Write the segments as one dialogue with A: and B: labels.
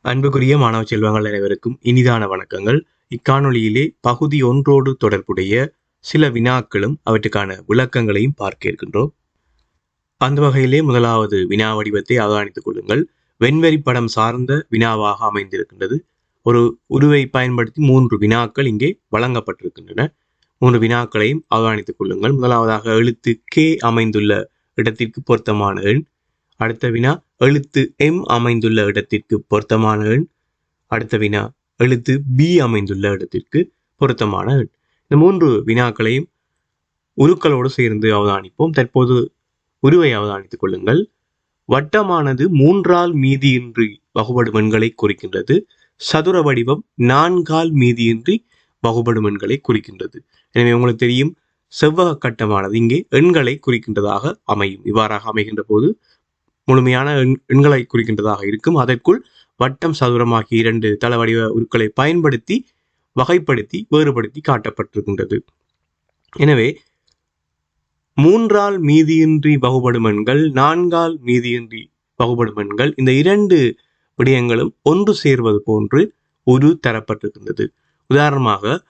A: அன்புக்குரிய மாணவ செல்வங்கள் அனைவருக்கும் இனிதான வணக்கங்கள். இக்காணொளியிலே பகுதி 1 தொடர்புடைய சில வினாக்களும் அவற்றுக்கான விளக்கங்களையும் பார்க்க இருக்கின்றோம். அந்த வகையிலே முதலாவது வினா வடிவத்தை அவதானித்துக் கொள்ளுங்கள். வெண்வரி படம் சார்ந்த வினாவாக அமைந்திருக்கின்றது. ஒரு உருவை பயன்படுத்தி 3 வினாக்கள் இங்கே வழங்கப்பட்டிருக்கின்றன. 3 வினாக்களையும் அவதானித்துக் கொள்ளுங்கள். முதலாவதாக எழுத்து கே அமைந்துள்ள இடத்திற்கு பொருத்தமான எண். அடுத்த வினா எழுத்து எம் அமைந்துள்ள இடத்திற்கு பொருத்தமான எண். அடுத்த வினா எழுத்து பி அமைந்துள்ள இடத்திற்கு பொருத்தமான எண். இந்த 3 வினாக்களையும் உருக்களோடு சேர்ந்து அவதானிப்போம். தற்போது உருவை அவதானித்துக் கொள்ளுங்கள். வட்டமானது 3ஆல் மீதியின்றி வகுபடும் எண்களை குறிக்கின்றது. சதுர வடிவம் 4ஆல் மீதியின்றி வகுபடும் எண்களை குறிக்கின்றது. எனவே உங்களுக்கு தெரியும், செவ்வக கட்டமானது இங்கே எண்களை குறிக்கின்றதாக அமையும். இவ்வாறாக அமைகின்ற போது முழுமையான எண்களை குறிக்கின்றதாக இருக்கும். அதற்குள் வட்டம், சதுரம் ஆகிய 2 தள வடிவ உருக்களை பயன்படுத்தி வகைப்படுத்தி வேறுபடுத்தி காட்டப்பட்டிருக்கின்றது. எனவே 3ஆல் மீதியின்றி வகுபடும் எண்கள், 4ஆல் மீதியின்றி வகுபடும் எண்கள், இந்த 2 விடயங்களும் ஒன்று சேர்வது போன்று ஒரு தரப்பட்டிருக்கின்றது. உதாரணமாக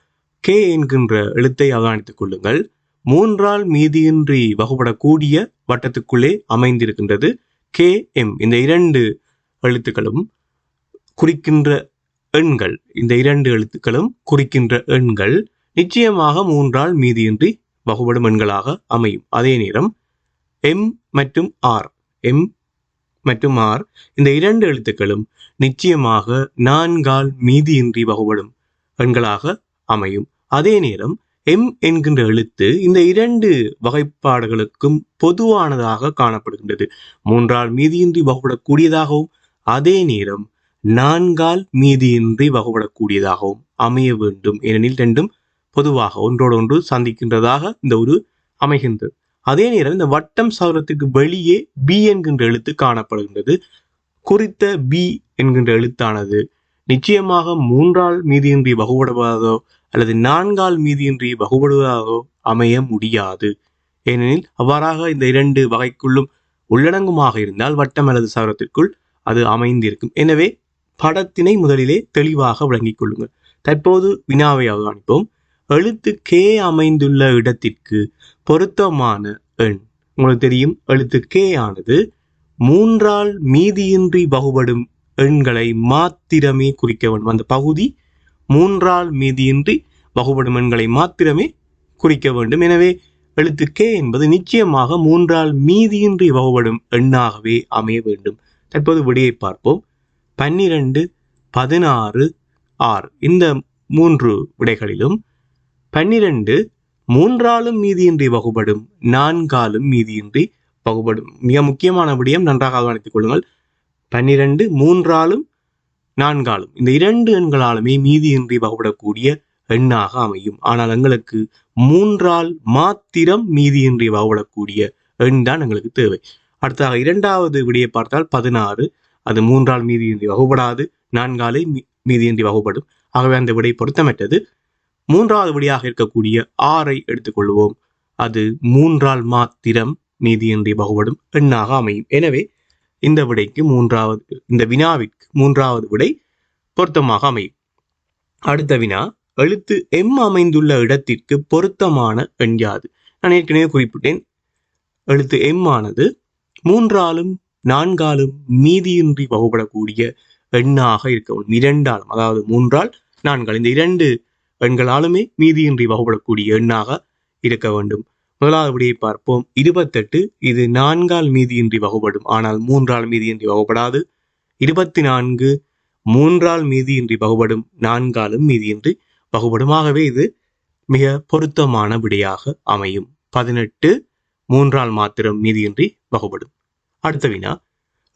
A: கே என்கின்ற எழுத்தை அவதானித்துக் கொள்ளுங்கள். 3ஆல் மீதியின்றி வகுபடக்கூடிய வட்டத்துக்குள்ளே அமைந்திருக்கின்றது கே எம். இந்த 2 எழுத்துக்களும் குறிக்கின்ற எண்கள், இந்த 2 எழுத்துக்களும் குறிக்கின்ற எண்கள் நிச்சயமாக 3ஆல் மீதியின்றி வகுபடும் எண்களாக அமையும். அதே நேரம் எம் மற்றும் ஆர், எம் மற்றும் ஆர் இந்த 2 எழுத்துக்களும் நிச்சயமாக 4ஆல் மீதியின்றி வகுபடும் எண்களாக அமையும். அதே நேரம் எம் என்கின்ற எழுத்து இந்த 2 வகைப்பாடுகளுக்கும் பொதுவானதாக காணப்படுகின்றது. 3ஆல் மீதியின்றி வகுபடக்கூடியதாகவும் அதே நேரம் 4ஆல் மீதியின்றி வகுபடக்கூடியதாகவும் அமைய வேண்டும். ஏனெனில் 2ம் பொதுவாக ஒன்றோடு ஒன்று சந்திக்கின்றதாக இந்த ஒரு அமைகின்றது. அதே நேரம் இந்த வட்டம், சதுரத்துக்கு வெளியே பி என்கின்ற எழுத்து காணப்படுகின்றது. குறித்த பி என்கின்ற எழுத்தானது நிச்சயமாக 3ஆல் மீதியின்றி வகுபடுவதோ அல்லது 4ஆல் மீதியின்றி வகுபடுவதாகவோ அமைய முடியாது. ஏனெனில் அவ்வாறாக இந்த 2 வகைக்குள்ளும் உள்ளடங்குமாக இருந்தால் வட்டம் அல்லது சதுரத்திற்குள் அது அமைந்திருக்கும். எனவே படத்தினை முதலிலே தெளிவாக விளங்கிக் கொள்ளுங்கள். தற்போது வினாவை அவதானிப்போம். எழுத்து கே அமைந்துள்ள இடத்திற்கு பொருத்தமான எண். உங்களுக்கு தெரியும், எழுத்து கே ஆனது 3ஆல் மீதியின்றி வகுபடும் எண்களை மாத்திரமே குறிக்க வேண்டும். அந்த பகுதி 3ஆல் மீதியின்றி வகுபடும் எண்களை மாத்திரமே குறிக்க வேண்டும். எனவே எழுத்து கே என்பது நிச்சயமாக 3ஆல் மீதியின்றி வகுபடும் எண்ணாகவே அமைய வேண்டும். தற்போது விடையை பார்ப்போம். 12, 16, 6 இந்த 3 விடைகளிலும் 12 3ஆலும் மீதியின்றி வகுபடும், 4ஆலும் மீதியின்றி வகுபடும். மிக முக்கியமான விடயம், நன்றாக கவனித்துக் கொள்ளுங்கள். 12 3ஆலும் 4ஆலும் இந்த 2 எண்களாலுமே மீதியின்றி வகுபடக்கூடிய எண்ணாக அமையும். ஆனால் எங்களுக்கு 3ஆல் மாத்திரம் மீதியின்றி வகுபடக்கூடிய எண் தான் எங்களுக்கு தேவை. அடுத்ததாக இரண்டாவது விடையை பார்த்தால் 16, அது 3ஆல் மீதியின்றி வகுபடாது, 4ஆலே மீதியின்றி வகுபடும். ஆகவே அந்த விடை பொருத்தமற்றது. 3வது விடையாக இருக்கக்கூடிய 6ஐ எடுத்துக்கொள்வோம். அது 3ஆல் மாத்திரம் மீதியின்றி வகுபடும் எண்ணாக அமையும். எனவே இந்த விடைக்கு இந்த வினாவிற்கு 3வது விடை பொருத்தமாக அமையும். அடுத்த வினா, எழுத்து எம் அமைந்துள்ள இடத்திற்கு பொருத்தமான எண் யாது? நான் ஏற்கனவே குறிப்பிட்டேன், எழுத்து எம் ஆனது 3ஆலும் 4ஆலும் மீதியின்றி வகுபடக்கூடிய எண்ணாக இருக்க வேண்டும். 2ஆலும், அதாவது 3ஆல் 4ஆல் இந்த 2 எண்களாலுமே மீதியின்றி வகுபடக்கூடிய எண்ணாக இருக்க வேண்டும். முதலாவது விடையை பார்ப்போம். 28 இது 4ஆல் மீதியின்றி வகுபடும், ஆனால் 3ஆல் மீதியின்றி வகுபடாது. 24 3ஆல் மீதியின்றி வகுபடும், 4ஆலும் மீதியின்றி வகுபடும். ஆகவே இது மிக பொருத்தமான விடையாக அமையும். 18 3ஆல் மாத்திரம் மீதியின்றி வகுபடும். அடுத்த வினா,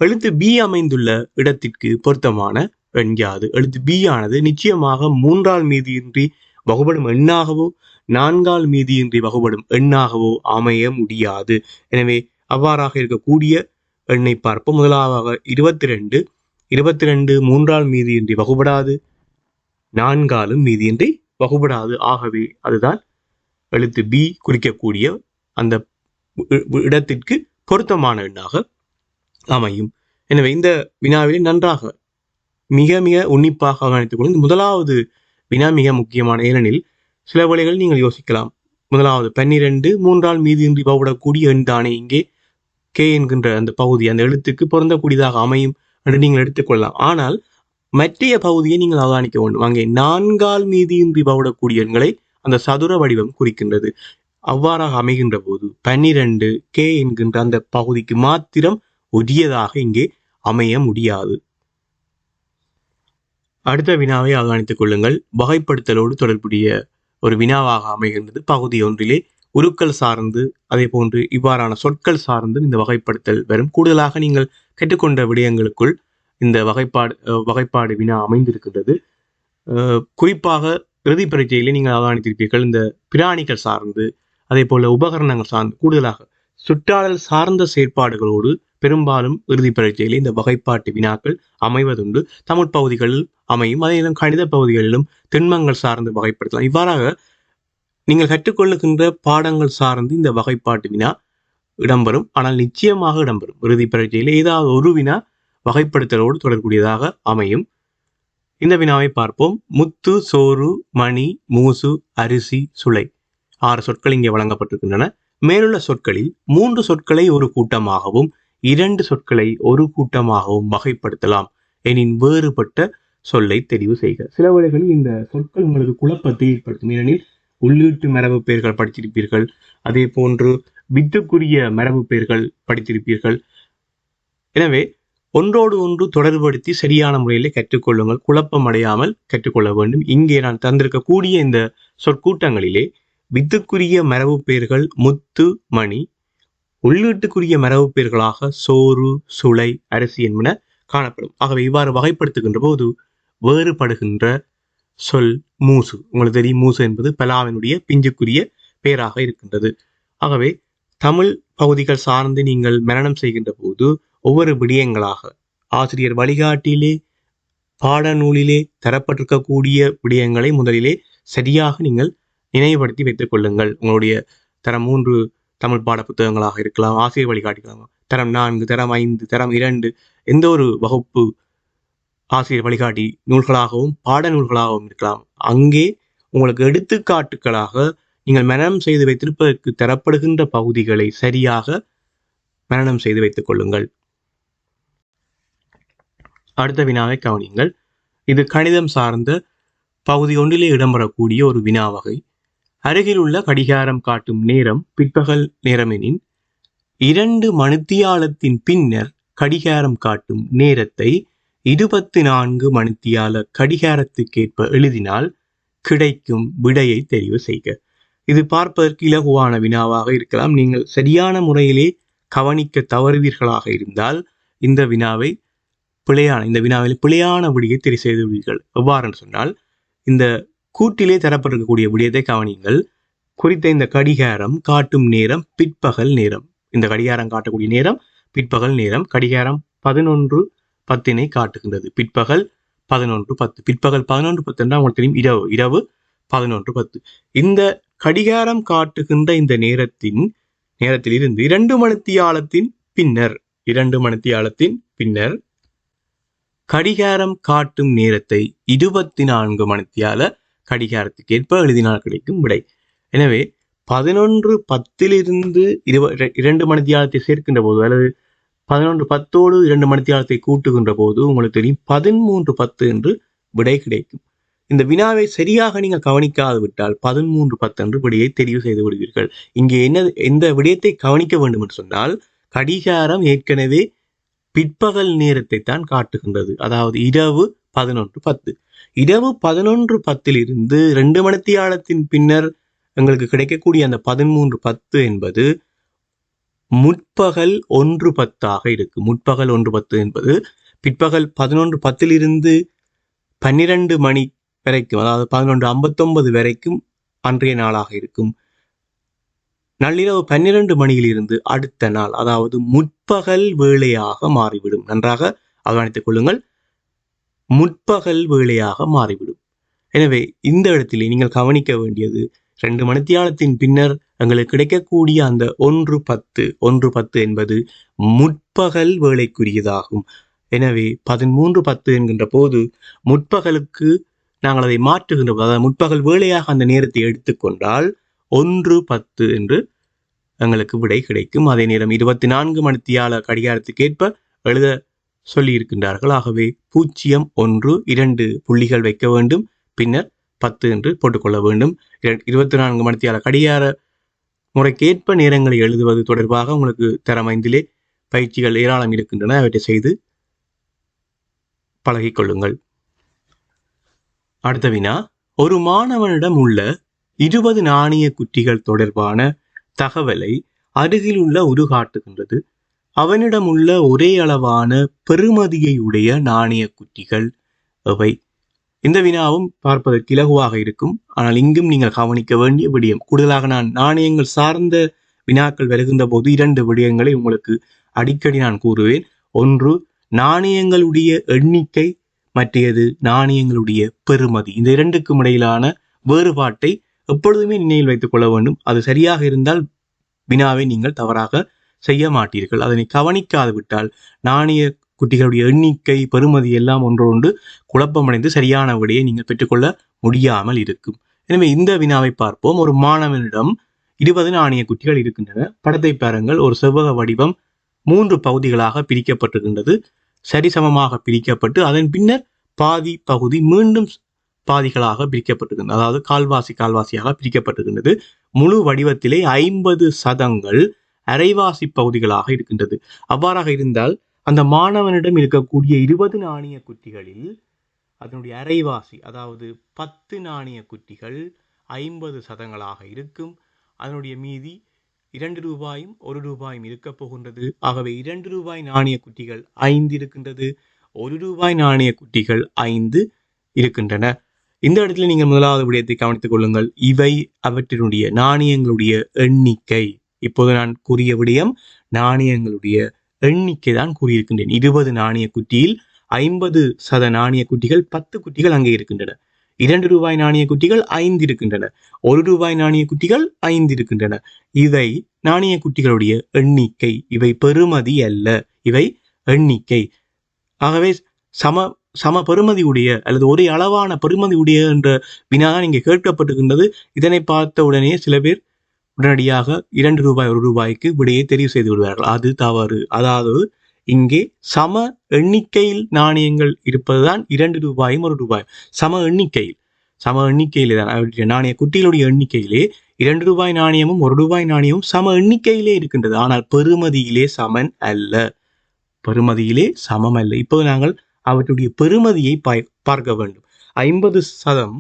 A: எழுத்து பி அமைந்துள்ள இடத்திற்கு பொருத்தமான எண் யாது? எழுத்து பி ஆனது நிச்சயமாக 3ஆல் மீதியின்றி வகுபடும் எண்ணாகவோ 4ஆல் மீதியின்றி வகுபடும் எண்ணாகவோ அமைய முடியாது. எனவே அவ்வாறாக இருக்கக்கூடிய எண்ணை பார்ப்போம். முதலாக 22 3ஆல் மீதியின்றி வகுபடாது, 4ஆலும் மீதியின்றி வகுபடாது. ஆகவே அதுதான் எழுத்து பி குறிக்கக்கூடிய அந்த இடத்திற்கு பொருத்தமான எண்ணாக அமையும். எனவே இந்த வினாவிலே நன்றாக மிக மிக உன்னிப்பாக கவனித்துக் கொள்ளும். முதலாவது வினா மிக முக்கியமான, ஏனெனில் சில வேளைகள் நீங்கள் யோசிக்கலாம், முதலாவது 12 3ஆல் மீதியின்றி வகுபடக்கூடிய எண் தானே இங்கே கே என்கின்ற அந்த பகுதி அந்த எழுத்துக்கு பொருந்தக்கூடியதாக அமையும் என்று நீங்கள் எடுத்துக்கொள்ளலாம். ஆனால் மற்றைய பகுதியை நீங்கள் அவதானிக்க வேண்டும். அங்கே 4ஆல் மீதியின்றி வகுபடக்கூடிய எண்களை அந்த சதுர வடிவம் குறிக்கின்றது. அவ்வாறாக அமைகின்ற போது 12 கே என்கின்ற அந்த பகுதிக்கு மாத்திரம் உரியதாக இங்கே அமைய முடியாது. அடுத்த வினாவை அவதானித்துக் கொள்ளுங்கள். வகைப்படுத்தலோடு தொடர்புடைய ஒரு வினாவாக அமைகின்றது. பகுதி 1 உருக்கள் சார்ந்து அதே போன்று இவ்வாறான சொற்கள் சார்ந்து இந்த வகைப்படுத்தல் வரும். கூடுதலாக நீங்கள் கேட்டுக்கொண்ட விடயங்களுக்குள் இந்த வகைப்பாடு வினா அமைந்திருக்கின்றது. குறிப்பாக இறுதி பரீட்சையிலே நீங்கள் அவதானித்திருப்பீர்கள், இந்த பிராணிகள் சார்ந்து அதே போல உபகரணங்கள் சார்ந்து கூடுதலாக சுற்றாடல் சார்ந்த செயற்பாடுகளோடு பெரும்பாலும் இறுதி பரீட்சையிலே இந்த வகைப்பாட்டு வினாக்கள் அமைவதுண்டு. தமிழ் பகுதிகளில் அமையும், அதே நேரம் கணித பகுதிகளிலும் திண்மங்கள் சார்ந்து வகைப்படுத்தலாம். இவ்வாறாக நீங்கள் கற்றுக்கொள்ளுகின்ற பாடங்கள் சார்ந்து இந்த வகைப்பாட்டு வினா இடம்பெறும். ஆனால் நிச்சயமாக இடம்பெறும். இறுதி பரீட்சையில் ஏதாவது ஒரு வினா வகைப்படுத்தலோடு தொடர்புடையதாக அமையும். இந்த வினாவை பார்ப்போம். முத்து, சோறு, மணி, மூசு, அரிசி, சுளை 6 சொற்கள் இங்கே வழங்கப்பட்டிருக்கின்றன. மேலுள்ள சொற்களில் 3 சொற்களை ஒரு கூட்டமாகவும் 2 சொற்களை ஒரு கூட்டமாகவும் வகைப்படுத்தலாம் எனின் வேறுபட்ட சொல்லை தெரிவு செய்க. சில வேளைகளில் இந்த சொற்கள் உங்களுக்கு குழப்பத்தை ஏற்படுத்தும். ஏனெனில் உள்ளீட்டு மரபு பெயர்கள் படித்திருப்பீர்கள், அதே போன்று வித்துக்குரிய மரபு பெயர்கள் படித்திருப்பீர்கள். எனவே ஒன்றோடு ஒன்று தொடர்படுத்தி சரியான முறையில் கற்றுக்கொள்ளுங்கள். குழப்பம் அடையாமல் கற்றுக்கொள்ள வேண்டும். இங்கே நான் தந்திருக்கக்கூடிய இந்த சொற்கூட்டங்களிலே வித்துக்குரிய மரபு பெயர்கள் முத்து, மணி, உள்ளீட்டுக்குரிய மரபு பெயர்களாக சோறு, சுளை, அரிசி என்பன காணப்படும். ஆகவே இவ்வாறு வகைப்படுத்துகின்ற போது வேறுபடுகின்ற சொல் மூசு. உங்களுக்கு தெரியும், மூசு என்பது பலாவினுடைய பிஞ்சுக்குரிய பெயராக இருக்கின்றது. ஆகவே தமிழ் பகுதிகள் சார்ந்து நீங்கள் மரணம் செய்கின்ற போது ஒவ்வொரு விடயங்களாக ஆசிரியர் வழிகாட்டிலே பாடநூலிலே தரப்பட்டிருக்கக்கூடிய விடயங்களை முதலிலே சரியாக நீங்கள் நினைவுபடுத்தி வைத்துக் கொள்ளுங்கள். உங்களுடைய தரம் 3 தமிழ் பாட புத்தகங்களாக இருக்கலாம், ஆசிரியர் வழிகாட்டிகளாக தரம் 4, தரம் 5, தரம் 2 எந்த ஒரு வகுப்பு ஆசிரியர் வழிகாட்டி நூல்களாகவும் பாடநூல்களாகவும் இருக்கலாம். அங்கே உங்களுக்கு எடுத்துக்காட்டுகளாக நீங்கள் மரணம் செய்து வைத்திருப்பதற்கு தரப்படுகின்ற பகுதிகளை சரியாக மரணம் செய்து வைத்துக் கொள்ளுங்கள். அடுத்த வினாவை கவனியுங்கள். இது கணிதம் சார்ந்த பகுதி 1 இடம்பெறக்கூடிய ஒரு வினா வகை. அருகில் உள்ள கடிகாரம் காட்டும் நேரம் பிற்பகல் நேரம் எனின் 2 மணித்தியாலத்தின் பின்னர் கடிகாரம் காட்டும் நேரத்தை 24 மணித்தியால கடிகாரத்துக்கேற்ப எழுதினால் கிடைக்கும் விடையை தெரிவு செய்க. இது பார்ப்பதற்கு இலகுவான வினாவாக இருக்கலாம். நீங்கள் சரியான முறையிலே கவனிக்க தவறுவீர்களாக இருந்தால் இந்த வினாவில் பிழையான விடையை தெரிவு செய்து விடுவீர்கள். எவ்வாறு சொன்னால், இந்த கூட்டிலே தரப்பட்டிருக்கக்கூடிய விடயத்தை கவனியுங்கள். குறித்த இந்த கடிகாரம் காட்டும் நேரம் பிற்பகல் நேரம். இந்த கடிகாரம் காட்டக்கூடிய நேரம் பிற்பகல் நேரம். கடிகாரம் 11:10 காட்டுகின்றது. பிற்பகல் 11:10. பிற்பகல் 11:10 என்றால் உங்களுக்கு தெரியும், இரவு 11:10. இந்த கடிகாரம் காட்டுகின்ற இந்த நேரத்தில் இருந்து 2 மணித்தியாலத்தின் பின்னர் கடிகாரம் காட்டும் நேரத்தை 24 மணித்தியால கடிகாரத்துக்கேற்ப எழுதினால் கிடைக்கும் விடை. எனவே 11:10 2 மணித்தியாலத்தை சேர்க்கின்ற போது, அல்லது 11:10 2 மணித்தியாலத்தை கூட்டுகின்ற போது உங்களுக்கு தெரியும் 13:10 என்று விடை கிடைக்கும். இந்த வினாவை சரியாக நீங்கள் கவனிக்காது விட்டால் 13:10 என்று விடையை தெரிவு செய்து விடுவீர்கள். இங்கே எந்த விடயத்தை கவனிக்க வேண்டும் என்று சொன்னால், கடிகாரம் ஏற்கனவே பிற்பகல் நேரத்தை தான் காட்டுகின்றது. அதாவது இரவு 11:10. இரவு 11:10 2 மணித்தியாலத்தின் பின்னர் எங்களுக்கு கிடைக்கக்கூடிய அந்த 13:10 என்பது முற்பகல் 1:10 இருக்கும். முற்பகல் 1:10 என்பது பிற்பகல் 11:10 12 மணி வரைக்கும், அதாவது 11:59 வரைக்கும் அன்றைய நாளாக இருக்கும். நள்ளிரவு 12 மணியிலிருந்து அடுத்த நாள், அதாவது முற்பகல் வேளையாக மாறிவிடும். நன்றாக அவதானித்துக் கொள்ளுங்கள், முற்பகல் வேளையாக மாறிவிடும். எனவே இந்த இடத்திலே நீங்கள் கவனிக்க வேண்டியது, 2 மணித்தியாலத்தின் பின்னர் எங்களுக்கு கிடைக்கக்கூடிய அந்த 1:10 என்பது முற்பகல் வேளைக்குரியதாகும். எனவே 13:10 என்கின்ற போது முற்பகலுக்கு நாங்கள் அதை மாற்றுகின்ற போது, அதாவது முற்பகல் வேளையாக அந்த நேரத்தை எடுத்துக்கொண்டால் 1:10 என்று எங்களுக்கு விடை கிடைக்கும். அதே நேரம் 24 மணித்தியால கடிகாரத்துக்கு ஏற்ப எழுத சொல்லி இருக்கின்றார்கள். ஆகவே 0, 1, 2 புள்ளிகள் வைக்க வேண்டும், பின்னர் 10 என்று போட்டுக்கொள்ள வேண்டும். 24 மணித்தியால கடிகார முறைக்கேற்ப நேரங்களை எழுதுவது தொடர்பாக உங்களுக்கு தரம் 5 பயிற்சிகள் ஏராளம் இருக்கின்றன. அவற்றை செய்து பழகிக்கொள்ளுங்கள். அடுத்த வினா, ஒரு மாணவனிடம் உள்ள 20 நாணய குட்டிகள் தொடர்பான தகவலை அருகில் உள்ள உரு காட்டுகின்றது. அவனிடம் உள்ள ஒரே அளவான பெறுமதியை உடைய நாணய குட்டிகள் எவை? இந்த வினாவும் பார்ப்பதற்கு இலகுவாக இருக்கும். ஆனால் இங்கும் நீங்கள் கவனிக்க வேண்டிய விடயம், கூடுதலாக நான் நாணயங்கள் சார்ந்த வினாக்கள் வருகின்ற போது 2 விடயங்களை உங்களுக்கு அடிக்கடி நான் கூறுவேன். ஒன்று நாணயங்களுடைய எண்ணிக்கை, மற்றது நாணயங்களுடைய பெறுமதி. இந்த இரண்டுக்கும் இடையிலான வேறுபாட்டை எப்பொழுதுமே நினைவில் வைத்துக் கொள்ள வேண்டும். அது சரியாக இருந்தால் வினாவை நீங்கள் தவறாக செய்ய மாட்டீர்கள். அதனை கவனிக்காது விட்டால் நாணய குட்டிகளுடைய எண்ணிக்கை, பெறுமதி எல்லாம் ஒன்றொன்று குழப்பமடைந்து சரியான விடையை நீங்கள் பெற்றுக்கொள்ள முடியாமல் இருக்கும். எனவே இந்த வினாவை பார்ப்போம். ஒரு மாணவனிடம் 20 நாணய குட்டிகள் இருக்கின்றன. படத்தை பாருங்கள். ஒரு செவ்வக வடிவம் 3 பகுதிகளாக பிரிக்கப்பட்டிருக்கின்றது. சரிசமமாக பிரிக்கப்பட்டு அதன் பின்னர் பாதி பகுதி மீண்டும் பாதிகளாக பிரிக்கப்பட்டிருக்கின்றது. அதாவது கால்வாசியாக பிரிக்கப்பட்டிருக்கின்றது. முழு வடிவத்திலே 50% அரைவாசி பகுதிகளாக இருக்கின்றது. அவ்வாறாக இருந்தால் அந்த மாணவனிடம் இருக்கக்கூடிய 20 நாணய குட்டிகளில் அதனுடைய அரைவாசி, அதாவது 10 நாணய குட்டிகள் 50% இருக்கும். அதனுடைய மீதி 2 ரூபாயும் 1 ரூபாயும் இருக்க போகின்றது. ஆகவே 2 ரூபாய் நாணய குட்டிகள் 5 இருக்கின்றது. 1 ரூபாய் நாணய குட்டிகள் 5 இருக்கின்றன. இந்த இடத்துல நீங்கள் முதலாவது விடயத்தை கவனித்துக் கொள்ளுங்கள். இவை அவற்றினுடைய நாணயங்களுடைய எண்ணிக்கை. இப்போது நான் கூறிய விடயம் நாணயங்களுடைய எண்ணிக்கை தான் கூறியிருக்கின்றேன். 20 நாணய குட்டியில் 50% நாணய குட்டிகள், 10 குட்டிகள் அங்கே இருக்கின்றன. 2 ரூபாய் நாணய குட்டிகள் 5 இருக்கின்றன. 1 ரூபாய் நாணய குட்டிகள் 5 இருக்கின்றன. இவை நாணய குட்டிகளுடைய எண்ணிக்கை. இவை பெறுமதி அல்ல, இவை எண்ணிக்கை. ஆகவே சம பெறுமதி உடைய அல்லது ஒரே அளவான பெறுமதி உடைய என்ற வினாதான் இங்கே கேட்கப்பட்டிருக்கின்றது. இதனை பார்த்த உடனே சில பேர் உடனடியாக 2 ரூபாய் 1 ரூபாய்க்கு விடையை தெரிவு செய்து விடுவார்கள். அது தவறு. அதாவது இங்கே சம எண்ணிக்கையில் நாணயங்கள் இருப்பதுதான் 2 ரூபாயும் 1 ரூபாயும். சம எண்ணிக்கையிலே தான் நாணய குட்டிகளுடைய எண்ணிக்கையிலே 2 ரூபாய் நாணயமும் 1 ரூபாய் நாணயமும் சம எண்ணிக்கையிலே இருக்கின்றது. ஆனால் பெறுமதியிலே சமன் அல்ல, பெறுமதியிலே சமம் அல்ல. இப்போது நாங்கள் அவற்றுடைய பெறுமதியை பார்க்க வேண்டும். 50%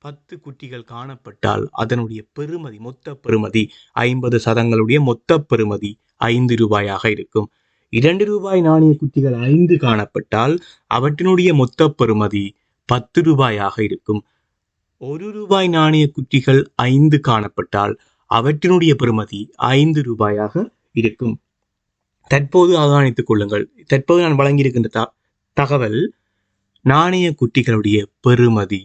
A: 10 குட்டிகள் காணப்பட்டால் அதனுடைய பெறுமதி, மொத்த பெறுமதி 50% மொத்த பெறுமதி 5 ரூபாயாக இருக்கும். 2 ரூபாய் நாணய குட்டிகள் 5 காணப்பட்டால் அவற்றினுடைய மொத்த பெறுமதி 10 ரூபாயாக இருக்கும். 1 ரூபாய் நாணய குட்டிகள் 5 காணப்பட்டால் அவற்றினுடைய பெறுமதி 5 ரூபாயாக இருக்கும். தற்போது அவதானித்துக் கொள்ளுங்கள். தற்போது நான் வழங்கியிருக்கின்ற தகவல் நாணய குட்டிகளுடைய பெறுமதி.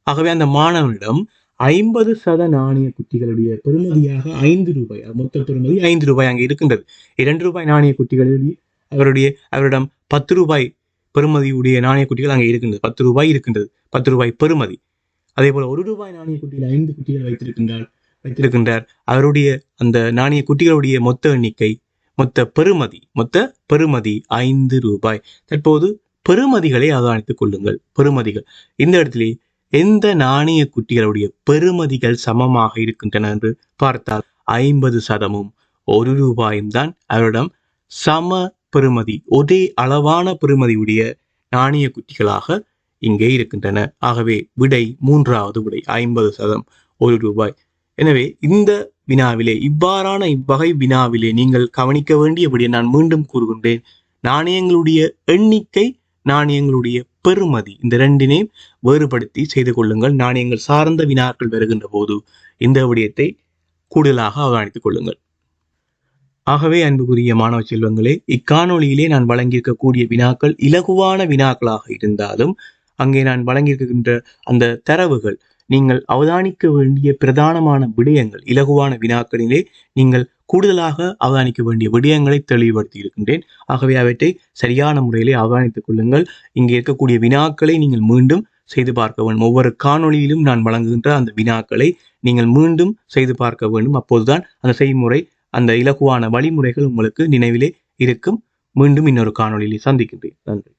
A: ஆகவே அந்த மாணவனிடம் 50% நாணய குட்டிகளுடைய பெறுமதியாக 5 ரூபாய், மொத்த பெறுமதி 5 ரூபாய் அங்கே இருக்கின்றது. 2 ரூபாய் நாணய குட்டிகளுடைய அவரிடம் 10 ரூபாய் பெறுமதியுடைய நாணய குட்டிகள் அங்கே இருக்கின்றது. 10 ரூபாய் இருக்கின்றது, 10 ரூபாய் பெறுமதி. அதே போல 1 ரூபாய் நாணய குட்டியில் 5 குட்டிகள் வைத்திருக்கின்றார். அவருடைய அந்த நாணய குட்டிகளுடைய மொத்த எண்ணிக்கை, மொத்த பெறுமதி 5 ரூபாய். தற்போது பெறுமதிகளை அவதானித்துக் கொள்ளுங்கள். பெறுமதிகள் இந்த இடத்திலே எந்த நாணய குட்டிகளுடைய பெறுமதிகள் சமமாக இருக்கின்றன என்று பார்த்தால் 50% 1 ரூபாயும் தான் அவரிடம் சம பெறுமதி, ஒரே அளவான பெறுமதியுடைய நாணய குட்டிகளாக இங்கே இருக்கின்றன. ஆகவே விடை 3வது விடை 50% 1 ரூபாய். எனவே இந்த வினாவிலே, இவ்வகை வினாவிலே நீங்கள் கவனிக்க வேண்டிய விடை நான் மீண்டும் கூறுகின்றேன். நாணயங்களுடைய எண்ணிக்கை, நாணயங்களுடைய பெறுமதி, இந்த ரெண்டினையும் வேறுபடுத்தி செய்து கொள்ளுங்கள். நாணயங்கள் சார்ந்த வினாக்கள் வருகின்ற போது இந்த விடயத்தை கூடுதலாக அவதானித்துக் கொள்ளுங்கள். ஆகவே அன்புக்குரிய மாணவ செல்வங்களே, இக்காணொலியிலே நான் வழங்கியிருக்கக்கூடிய வினாக்கள் இலகுவான வினாக்களாக இருந்தாலும் அங்கே நான் வழங்கியிருக்கின்ற அந்த தரவுகள் நீங்கள் அவதானிக்க வேண்டிய பிரதானமான விடயங்கள், இலகுவான வினாக்களிலே நீங்கள் கூடுதலாக அவதானிக்க வேண்டிய விடயங்களை தெளிவுபடுத்தி இருக்கின்றேன். ஆகவே அவற்றை சரியான முறையிலே அவதானித்துக் கொள்ளுங்கள். இங்கே இருக்கக்கூடிய வினாக்களை நீங்கள் மீண்டும் செய்து பார்க்க வேண்டும். ஒவ்வொரு காணொளியிலும் நான் வழங்குகின்ற அந்த வினாக்களை நீங்கள் மீண்டும் செய்து பார்க்க வேண்டும். அப்போதுதான் அந்த செய்முறை, அந்த இலகுவான வழிமுறைகள் உங்களுக்கு நினைவிலே இருக்கும். மீண்டும் இன்னொரு காணொளியிலே சந்திக்கின்றேன். நன்றி.